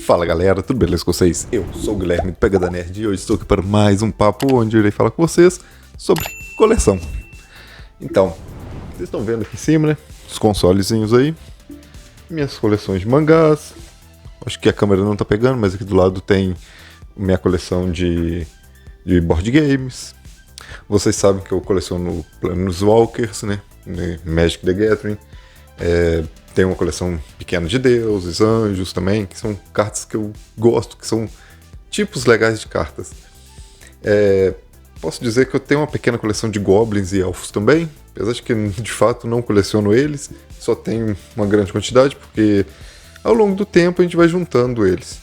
Fala galera, tudo beleza com vocês? Eu sou o Guilherme do Pega da Nerd e hoje estou aqui para mais um papo onde eu irei falar com vocês sobre coleção. Então, vocês estão vendo aqui em cima, né? Os consolezinhos aí, minhas coleções de mangás. Acho que a câmera não tá pegando, mas aqui do lado tem minha coleção de board games. Vocês sabem que eu coleciono Planeswalkers, né? Magic the Gathering. Tem uma coleção pequena de deuses, anjos também, que são cartas que eu gosto, que são tipos legais de cartas. Posso dizer que eu tenho uma pequena coleção de goblins e elfos também, apesar de que de fato não coleciono eles, só tenho uma grande quantidade, porque ao longo do tempo a gente vai juntando eles.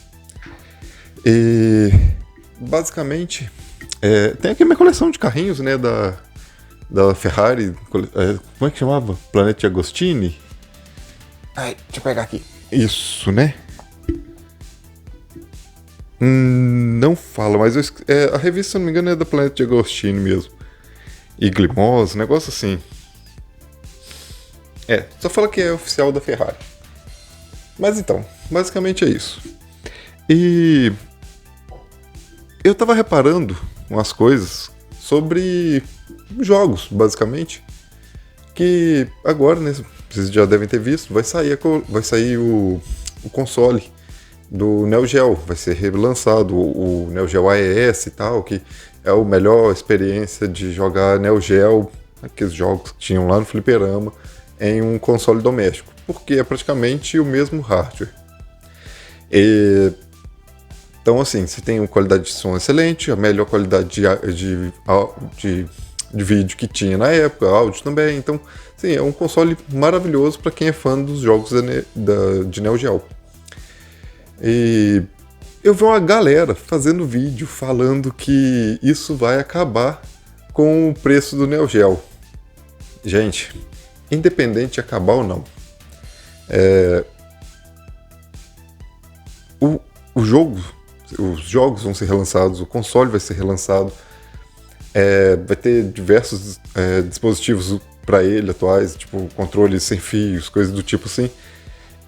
E basicamente, tem aqui a minha coleção de carrinhos, né, da Ferrari, como é que chamava? Planeta Agostini? Ai, deixa eu pegar aqui. Isso, né? Não fala, mas a revista, se eu não me engano, é da Planeta de Agostini mesmo. E Glimos, um negócio assim. Só fala que é oficial da Ferrari. Mas então, basicamente é isso. E eu tava reparando umas coisas sobre jogos, basicamente. Que agora, né, vocês já devem ter visto, vai sair o console do Neo Geo, vai ser relançado o Neo Geo AES e tal, que é a melhor experiência de jogar Neo Geo, aqueles jogos que tinham lá no fliperama, em um console doméstico, porque é praticamente o mesmo hardware. Então assim, você tem uma qualidade de som excelente, a melhor qualidade de vídeo que tinha na época, áudio também, então sim, é um console maravilhoso para quem é fã dos jogos de Neo Geo. E eu vi uma galera fazendo vídeo falando que isso vai acabar com o preço do Neo Geo. Gente, independente de acabar ou não, os jogos vão ser relançados, o console vai ser relançado, vai ter diversos dispositivos para ele atuais, tipo controles sem fios, coisas do tipo assim.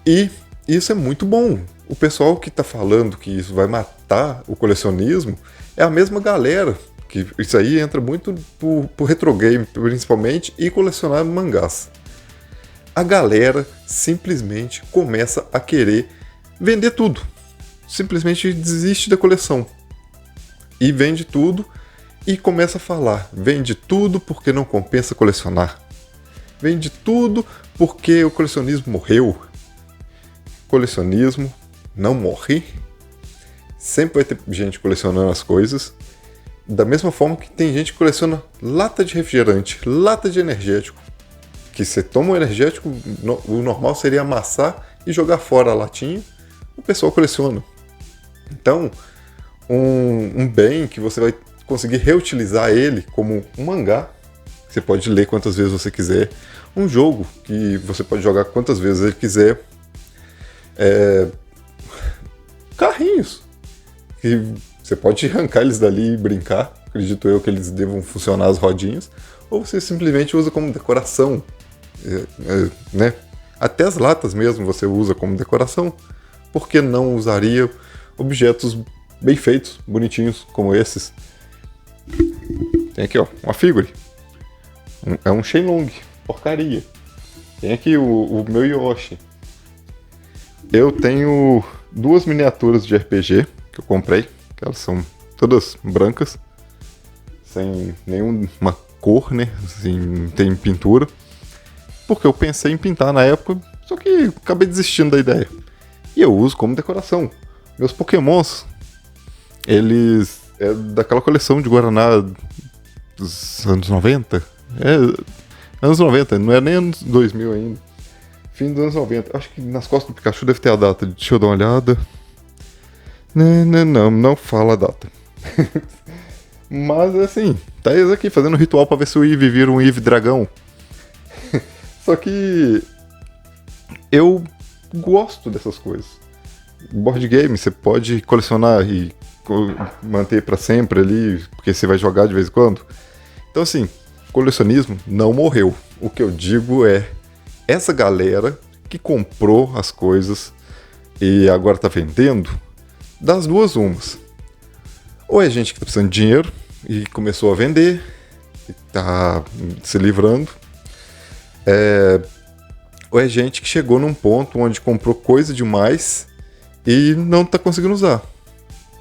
E isso é muito bom. O pessoal que tá falando que isso vai matar o colecionismo é a mesma galera, que isso aí entra muito por retro game, principalmente, e colecionar mangás. A galera simplesmente começa a querer vender tudo. Simplesmente desiste da coleção. E vende tudo e começa a falar, vende tudo porque não compensa colecionar. Vende tudo porque o colecionismo morreu. Colecionismo não morre. Sempre vai ter gente colecionando as coisas. Da mesma forma que tem gente que coleciona lata de refrigerante, lata de energético. Que você toma um energético, o normal seria amassar e jogar fora a latinha. O pessoal coleciona. Então, um bem que você vai conseguir reutilizar ele como um mangá, você pode ler quantas vezes você quiser, um jogo que você pode jogar quantas vezes ele quiser, carrinhos que você pode arrancar eles dali e brincar, acredito eu que eles devam funcionar as rodinhas, ou você simplesmente usa como decoração, né? Até as latas mesmo você usa como decoração. Por que não usaria objetos bem feitos, bonitinhos como esses? Tem aqui, ó, uma figure. É um Shenlong, porcaria. Tem aqui o meu Yoshi. Eu tenho duas miniaturas de RPG que eu comprei, que elas são todas brancas, sem nenhuma cor, né? Assim, não tem pintura. Porque eu pensei em pintar na época, só que acabei desistindo da ideia. E eu uso como decoração. Meus Pokémons, eles é daquela coleção de Guaraná dos anos 90. Anos 90, não é nem anos 2000 ainda. Fim dos anos 90. Acho que nas costas do Pikachu deve ter a data. Deixa eu dar uma olhada. Não fala a data. Mas assim, tá eles aqui fazendo um ritual pra ver se o Eevee vira um Eevee dragão. Só que eu gosto dessas coisas. Board game você pode colecionar e manter pra sempre ali, porque você vai jogar de vez em quando. Então assim, colecionismo não morreu. O que eu digo é essa galera que comprou as coisas e agora tá vendendo, das duas umas. Ou é gente que tá precisando de dinheiro e começou a vender e tá se livrando. Ou é gente que chegou num ponto onde comprou coisa demais e não tá conseguindo usar.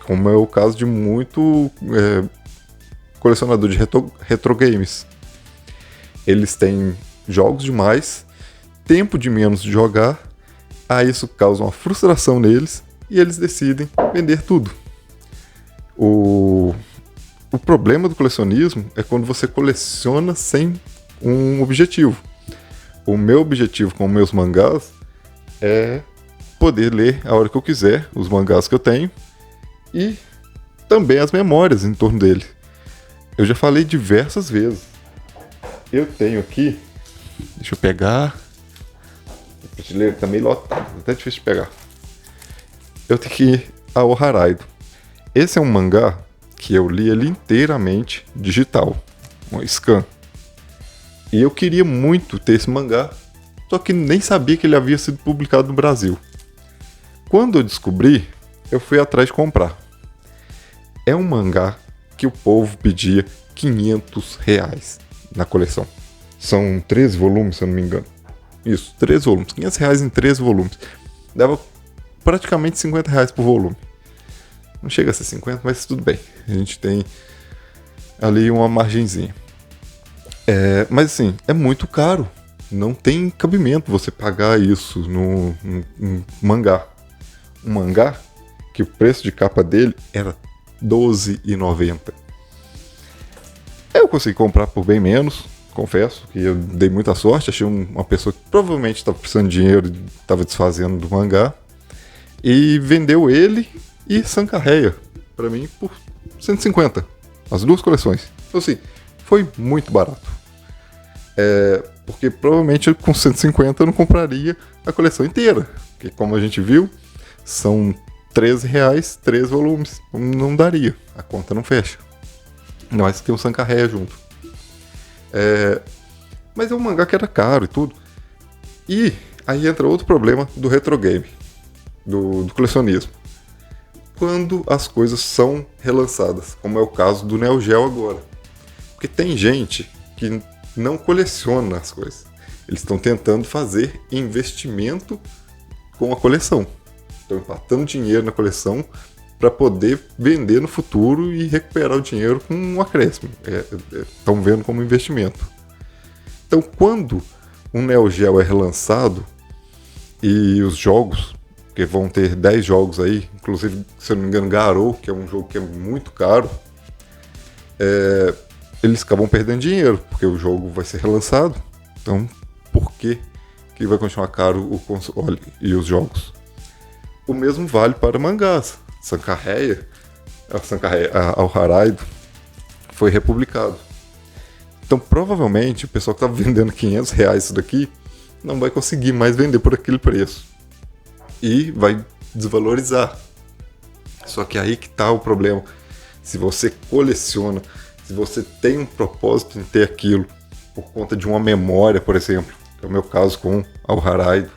Como é o caso de muito colecionador de retro games. Eles têm jogos demais, tempo de menos de jogar, aí isso causa uma frustração neles e eles decidem vender tudo. O problema do colecionismo é quando você coleciona sem um objetivo. O meu objetivo com meus mangás é poder ler a hora que eu quiser os mangás que eu tenho e também as memórias em torno dele. Eu já falei diversas vezes. Eu tenho aqui, deixa eu pegar. A prateleira tá meio lotada, até difícil de pegar. Eu tenho aqui a Oharaido. Esse é um mangá que eu li ele inteiramente digital, um scan. E eu queria muito ter esse mangá, só que nem sabia que ele havia sido publicado no Brasil. Quando eu descobri, eu fui atrás de comprar. É um mangá que o povo pedia R$500 na coleção. São 13 volumes, se eu não me engano. Isso, 13 volumes. R$500 em 13 volumes. Dava praticamente R$50 por volume. Não chega a ser 50, mas tudo bem. A gente tem ali uma margenzinha. Mas assim, é muito caro. Não tem cabimento você pagar isso no mangá. Um mangá que o preço de capa dele era R$12,90. Eu consegui comprar por bem menos, confesso que eu dei muita sorte. Achei uma pessoa que provavelmente estava precisando de dinheiro e estava desfazendo do mangá. E vendeu ele e Sankareya para mim por 150. As duas coleções. Então assim, foi muito barato. Porque provavelmente com 150 eu não compraria a coleção inteira. Porque como a gente viu, são R$13, 3 volumes. Não daria. A conta não fecha. Ainda mais que tem o Sankareya junto. Mas é um mangá que era caro e tudo. E aí entra outro problema do retro game. Do colecionismo. Quando as coisas são relançadas. Como é o caso do Neo Geo agora. Porque tem gente que não coleciona as coisas. Eles estão tentando fazer investimento com a coleção. Estão empatando dinheiro na coleção para poder vender no futuro e recuperar o dinheiro com um acréscimo. Estão vendo como investimento. Então, quando um Neo Geo é relançado e os jogos, que vão ter 10 jogos aí, inclusive, se eu não me engano, Garou, que é um jogo que é muito caro, eles acabam perdendo dinheiro, porque o jogo vai ser relançado. Então, por que vai continuar caro o console e os jogos? O mesmo vale para mangás. A Oharaido foi republicado. Então, provavelmente, o pessoal que estava vendendo R$500 isso daqui não vai conseguir mais vender por aquele preço. E vai desvalorizar. Só que aí que está o problema. Se você coleciona, se você tem um propósito em ter aquilo por conta de uma memória, por exemplo, que é o meu caso com a Oharaido,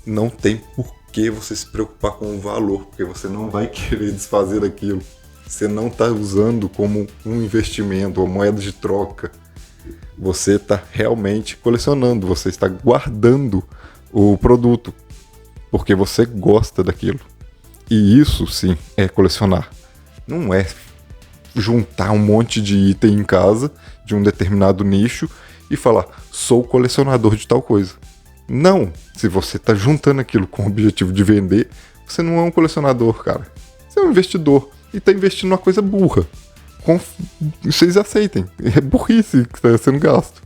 não tem por que você se preocupar com o valor, porque você não vai querer desfazer daquilo. Você não está usando como um investimento, uma moeda de troca. Você está realmente colecionando, você está guardando o produto, porque você gosta daquilo. E isso sim é colecionar. Não é juntar um monte de item em casa, de um determinado nicho, e falar, sou colecionador de tal coisa. Não! Se você está juntando aquilo com o objetivo de vender, você não é um colecionador, cara. Você é um investidor e está investindo numa coisa burra. Vocês aceitem. É burrice que está sendo gasto.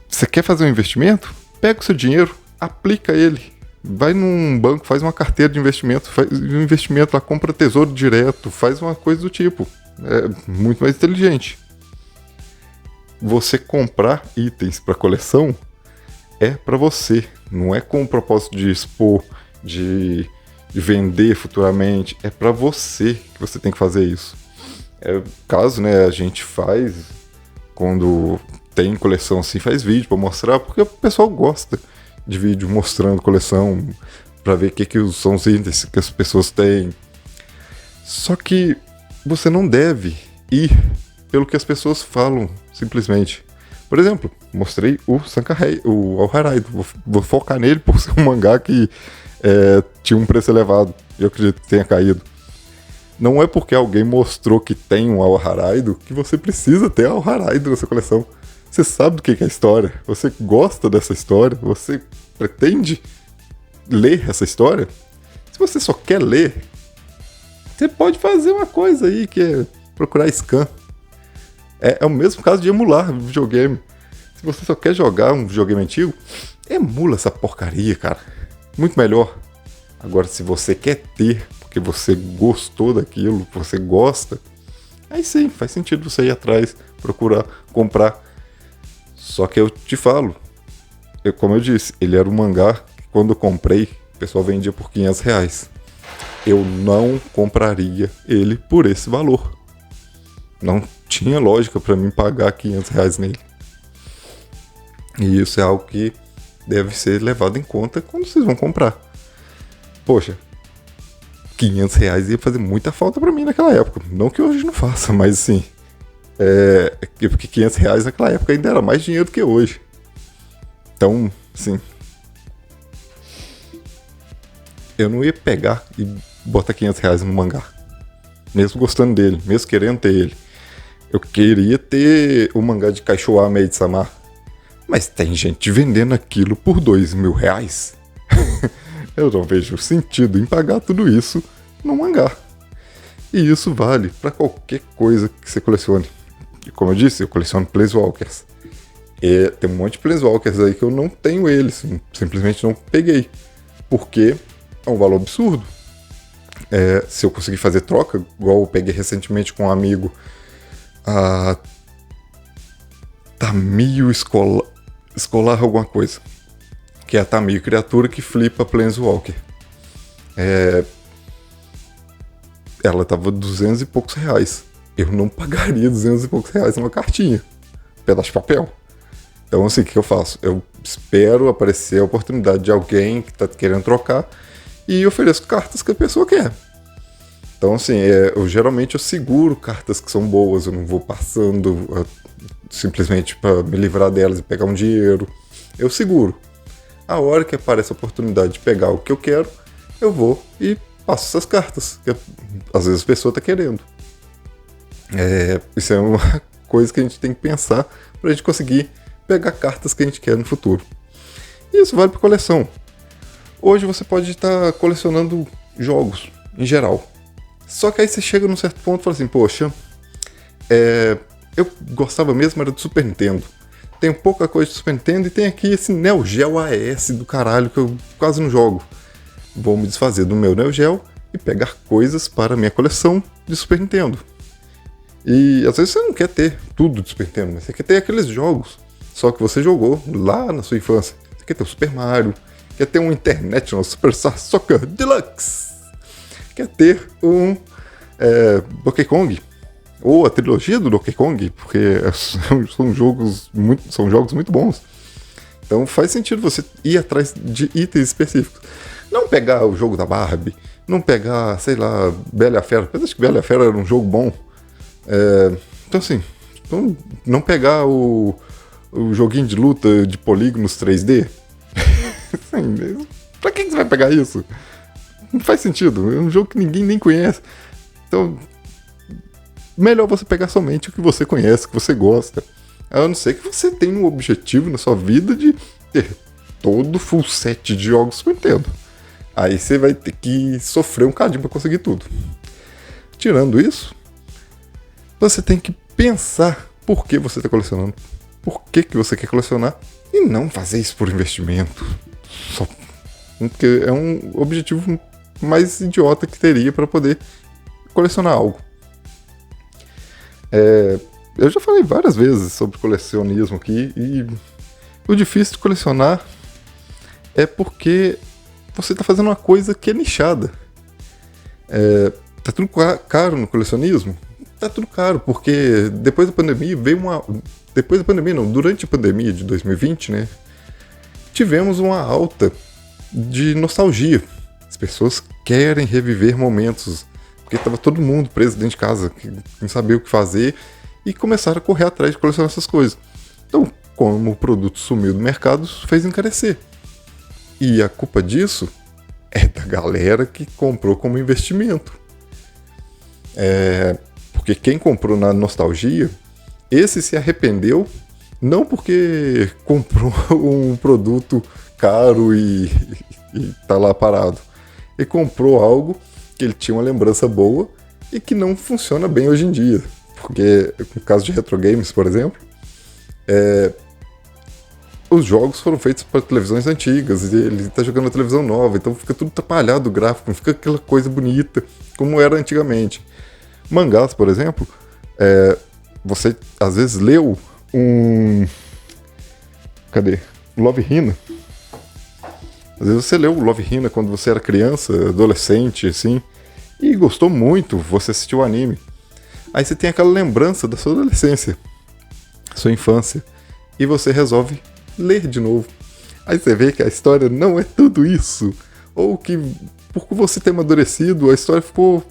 Você quer fazer um investimento? Pega o seu dinheiro, aplica ele. Vai num banco, faz uma carteira de investimento, faz um investimento lá, compra tesouro direto, faz uma coisa do tipo. É muito mais inteligente. Você comprar itens para coleção é para você, não é com o propósito de expor, de vender futuramente, é para você que você tem que fazer isso. Caso, né, a gente faz, quando tem coleção assim, faz vídeo para mostrar, porque o pessoal gosta de vídeo mostrando coleção, pra ver o que são os índices que as pessoas têm. Só que você não deve ir pelo que as pessoas falam, simplesmente. Por exemplo, mostrei o Sankahei, o Alharaido. Vou focar nele por ser um mangá que tinha um preço elevado. Eu acredito que tenha caído. Não é porque alguém mostrou que tem um Alharaido que você precisa ter Alharaido na sua coleção. Você sabe do que é a história. Você gosta dessa história. Você pretende ler essa história. Se você só quer ler, você pode fazer uma coisa aí que é procurar scan. É o mesmo caso de emular videogame. Se você só quer jogar um videogame antigo, emula essa porcaria, cara. Muito melhor. Agora, se você quer ter, porque você gostou daquilo, você gosta, aí sim, faz sentido você ir atrás, procurar, comprar. Só que eu te falo, como eu disse, ele era um mangá que quando eu comprei, o pessoal vendia por R$500. Eu não compraria ele por esse valor. Não tinha lógica pra mim pagar R$500 nele. E isso é algo que deve ser levado em conta quando vocês vão comprar. Poxa, R$500 ia fazer muita falta pra mim naquela época. Não que hoje não faça, mas assim... porque R$500 naquela época ainda era mais dinheiro do que hoje. Então, assim... eu não ia pegar e botar R$500 no mangá. Mesmo gostando dele, mesmo querendo ter ele. Eu queria ter o mangá de Kaishowa Maid-sama. Mas tem gente vendendo aquilo por R$2.000. Eu não vejo sentido em pagar tudo isso no mangá. E isso vale para qualquer coisa que você colecione. E como eu disse, eu coleciono Planeswalkers. E tem um monte de Planeswalkers aí que eu não tenho eles. Simplesmente não peguei. Porque é um valor absurdo. Se eu conseguir fazer troca, igual eu peguei recentemente com um amigo, a Tamio escolar alguma coisa, que é a Tamio criatura que flipa Planeswalker. Ela tava R$200 e poucos. Eu não pagaria R$200 e poucos numa cartinha, pedaço de papel. Então assim, o que eu faço? Eu espero aparecer a oportunidade de alguém que tá querendo trocar e ofereço cartas que a pessoa quer. Então assim, geralmente eu seguro cartas que são boas, eu não vou passando simplesmente para me livrar delas e pegar um dinheiro. Eu seguro. A hora que aparece a oportunidade de pegar o que eu quero, eu vou e passo essas cartas, que às vezes a pessoa está querendo. Isso é uma coisa que a gente tem que pensar para a gente conseguir pegar cartas que a gente quer no futuro. E isso vale para coleção. Hoje você pode estar colecionando jogos, em geral. Só que aí você chega num certo ponto e fala assim, poxa, eu gostava mesmo era do Super Nintendo. Tenho pouca coisa de Super Nintendo e tem aqui esse Neo Geo AES do caralho que eu quase não jogo. Vou me desfazer do meu Neo Geo e pegar coisas para a minha coleção de Super Nintendo. E às vezes você não quer ter tudo de Super Nintendo, mas você quer ter aqueles jogos só que você jogou lá na sua infância. Você quer ter o Super Mario, quer ter um International Superstar Soccer Deluxe, quer ter um Donkey Kong, ou a trilogia do Donkey Kong, porque são jogos muito bons. Então faz sentido você ir atrás de itens específicos. Não pegar o jogo da Barbie, não pegar, sei lá, Bela e a Fera. Eu acho que Bela e a Fera era um jogo bom. Então assim, não pegar o joguinho de luta de polígonos 3D. Assim, pra que você vai pegar isso? Não faz sentido, é um jogo que ninguém nem conhece. Então, melhor você pegar somente o que você conhece, que você gosta. A não ser que você tenha um objetivo na sua vida de ter todo o full set de jogos Super Nintendo. Aí você vai ter que sofrer um cadinho pra conseguir tudo. Tirando isso, você tem que pensar por que você está colecionando. Por que você quer colecionar. E não fazer isso por investimento. Só porque é um objetivo mais idiota que teria para poder colecionar algo. Eu já falei várias vezes sobre colecionismo aqui, e o difícil de colecionar é porque você está fazendo uma coisa que é nichada. Tá tudo caro no colecionismo? Tá tudo caro, porque depois da pandemia durante a pandemia de 2020, né, tivemos uma alta de nostalgia. As pessoas querem reviver momentos, porque estava todo mundo preso dentro de casa, que não sabia o que fazer, e começaram a correr atrás de colecionar essas coisas. Então, como o produto sumiu do mercado, isso fez encarecer. E a culpa disso é da galera que comprou como investimento. Porque quem comprou na nostalgia, esse se arrependeu, não porque comprou um produto caro e tá lá parado. Ele comprou algo que ele tinha uma lembrança boa e que não funciona bem hoje em dia. Porque, no caso de retro games, por exemplo, os jogos foram feitos para televisões antigas e ele está jogando na televisão nova, então fica tudo atrapalhado o gráfico, não fica aquela coisa bonita como era antigamente. Mangás, por exemplo, você às vezes leu Love Hina. Às vezes você leu Love Hina quando você era criança, adolescente, assim, e gostou muito, você assistiu o anime. Aí você tem aquela lembrança da sua adolescência, sua infância, e você resolve ler de novo. Aí você vê que a história não é tudo isso, ou que por você ter amadurecido, a história ficou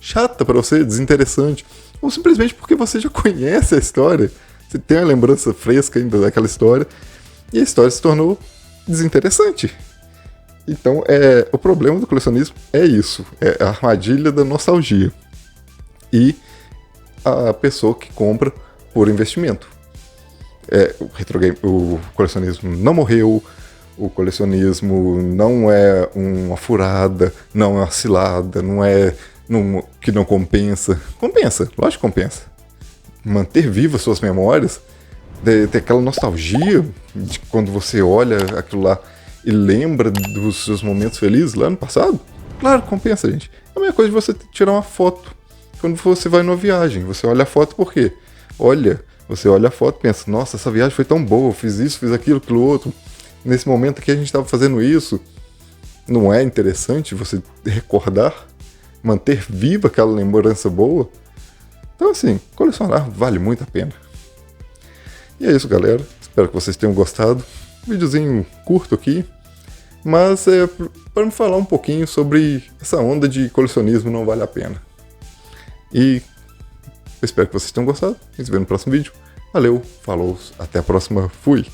chata pra você, desinteressante, ou simplesmente porque você já conhece a história, você tem a lembrança fresca ainda daquela história, e a história se tornou desinteressante. Então, o problema do colecionismo é isso, é a armadilha da nostalgia. E a pessoa que compra por investimento. O colecionismo não morreu, o colecionismo não é uma furada, não é uma cilada, não é que não compensa. Compensa, lógico que compensa. Manter vivas suas memórias, ter aquela nostalgia de quando você olha aquilo lá e lembra dos seus momentos felizes lá no passado, claro, compensa, gente. É a mesma coisa de você tirar uma foto quando você vai numa viagem. Você olha a foto por quê? Você olha a foto e pensa, nossa, essa viagem foi tão boa, eu fiz isso, fiz aquilo, aquilo outro. Nesse momento aqui a gente estava fazendo isso. Não é interessante você recordar, manter viva aquela lembrança boa? Então assim, colecionar vale muito a pena. E é isso, galera. Espero que vocês tenham gostado. Videozinho curto aqui, mas para me falar um pouquinho sobre essa onda de colecionismo não vale a pena. E eu espero que vocês tenham gostado. A gente se vê no próximo vídeo. Valeu, falou, até a próxima, fui!